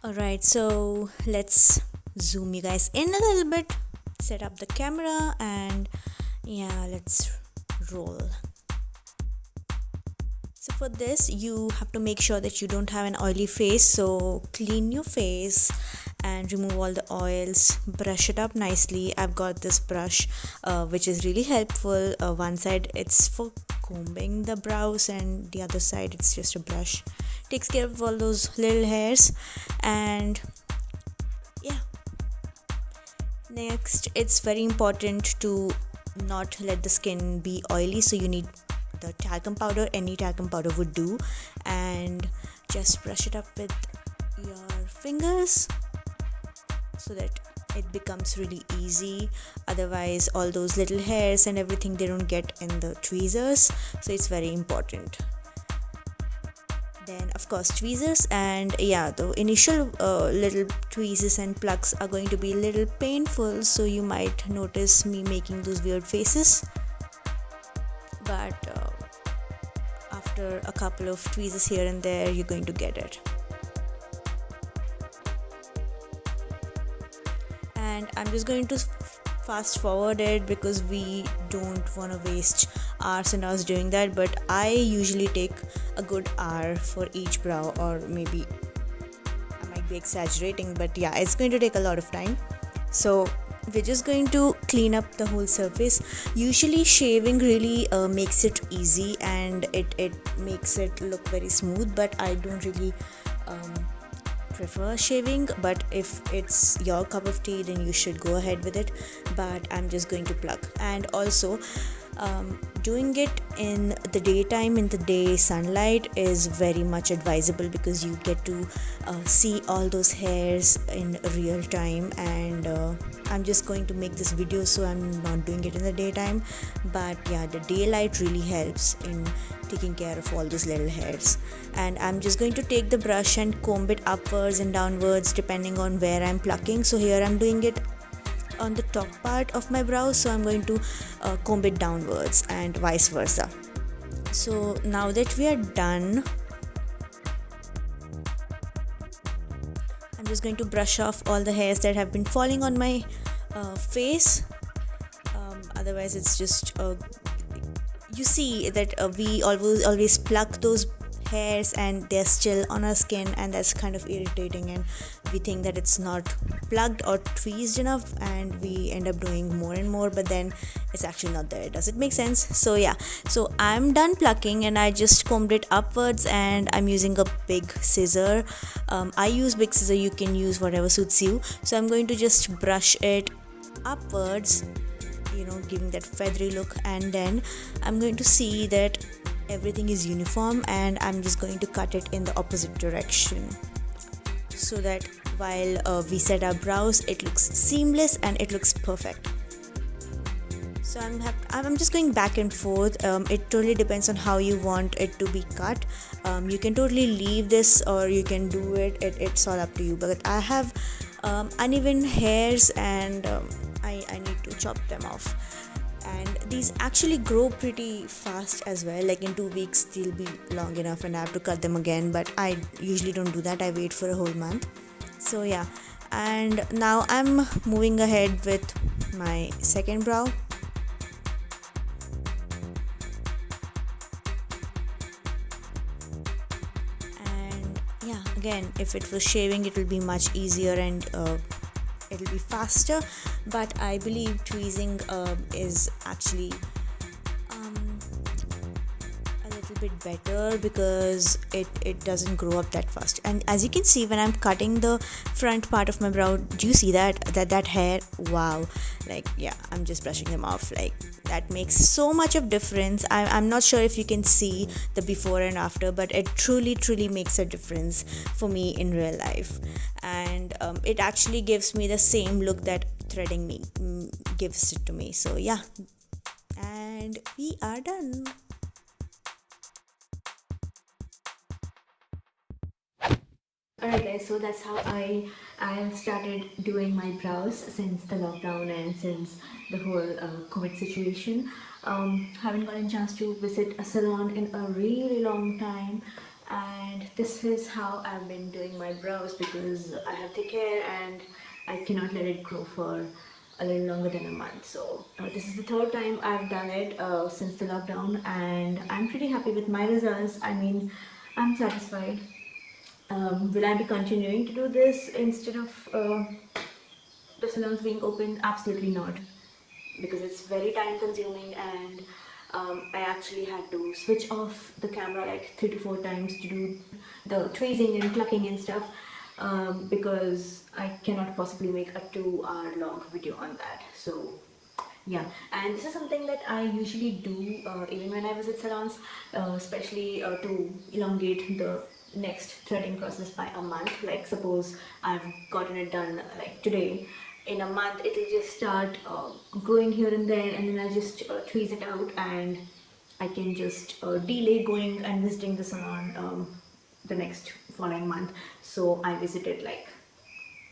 Alright, so let's zoom you guys in a little bit, set up the camera, and yeah, let's roll. So, for this, you have to make sure that you don't have an oily face. So, clean your face and remove all the oils, brush it up nicely. I've got this brush which is really helpful. One side it's for combing the brows, and the other side it's just a brush. Takes care of all those little hairs. And yeah, next, it's very important to not let the skin be oily, so you need the talcum powder. Any talcum powder would do, and just brush it up with your fingers so that it becomes really easy. Otherwise, all those little hairs and everything, they don't get in the tweezers, so it's very important. Then of course tweezers, and yeah, the initial little tweezers and plugs are going to be a little painful, so you might notice me making those weird faces, but after a couple of tweezers here and there, you're going to get it. And I'm just going to fast forward it because we don't want to waste hours and hours doing that, but I usually take a good hour for each brow, or maybe I might be exaggerating, but yeah, it's going to take a lot of time. So we're just going to clean up the whole surface. Usually shaving really makes it easy, and it makes it look very smooth, but I don't really um, prefer shaving. But if it's your cup of tea, then you should go ahead with it, but I'm just going to pluck. And also, doing it in the daytime, in the day sunlight, is very much advisable because you get to see all those hairs in real time. And I'm just going to make this video, so I'm not doing it in the daytime, but yeah, the daylight really helps in taking care of all those little hairs. And I'm just going to take the brush and comb it upwards and downwards depending on where I'm plucking. So here I'm doing it on the top part of my brow, so I'm going to comb it downwards, and vice versa. So now that we are done, I'm just going to brush off all the hairs that have been falling on my face. Otherwise it's just you see that we always pluck those hairs and they're still on our skin, and that's kind of irritating, and we think that it's not plugged or tweezed enough, and we end up doing more and more, but then it's actually not there. Does it make sense? So yeah, so I'm done plucking, and I just combed it upwards, and I'm using a big scissor. I use big scissor, you can use whatever suits you. So I'm going to just brush it upwards, giving that feathery look, and then I'm going to see that everything is uniform, and I'm just going to cut it in the opposite direction, so that while we set our brows, it looks seamless and it looks perfect. So I'm just going back and forth. It totally depends on how you want it to be cut. You can totally leave this, or you can do it's all up to you, but I have uneven hairs, and I need to chop them off. And these actually grow pretty fast as well, like in 2 weeks they'll be long enough and I have to cut them again, but I usually don't do that. I wait for a whole month. So yeah, and now I'm moving ahead with my second brow. And yeah, again, if it was shaving, it will be much easier, and it'll be faster, but I believe tweezing is actually a little bit better because it doesn't grow up that fast. And as you can see, when I'm cutting the front part of my brow, do you see that hair? Wow. Like, yeah, I'm just brushing them off. Like, that makes so much of difference. I'm not sure if you can see the before and after, but it truly makes a difference for me in real life. And it actually gives me the same look that threading me gives it to me. So yeah, and we are done. Alright guys, so that's how I have started doing my brows since the lockdown and since the whole COVID situation. Haven't gotten a chance to visit a salon in a really long time, And this is how I've been doing my brows because I have thick hair and I cannot let it grow for a little longer than a month. So this is the third time I've done it since the lockdown, and I'm pretty happy with my results. I mean, I'm satisfied. Will I be continuing to do this instead of the salons being open? Absolutely not, because it's very time consuming, and I actually had to switch off the camera like 3 to 4 times to do the tweezing and plucking and stuff, because I cannot possibly make a 2 hour long video on that. So yeah, and this is something that I usually do even when I visit salons, especially to elongate the next threading process by a month. Like, suppose I've gotten it done like today, in a month it'll just start growing here and there, and then I'll just tweeze it out, and I can just delay going and visiting the salon the next following month. So I visited like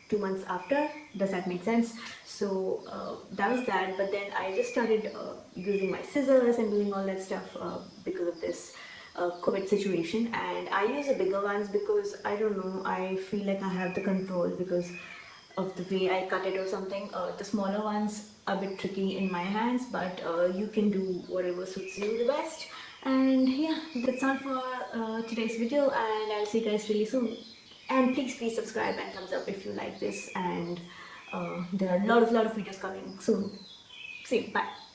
2 months after. Does that make sense? So that was that. But then I just started using my scissors and doing all that stuff because of this COVID situation. And I use the bigger ones because I don't know, I feel like I have the control because of the way I cut it or something. The smaller ones are a bit tricky in my hands, but you can do whatever suits you the best. And yeah, that's all for today's video, and I'll see you guys really soon. And please subscribe and thumbs up if you like this. And there are a lot of videos coming soon. See you. Bye.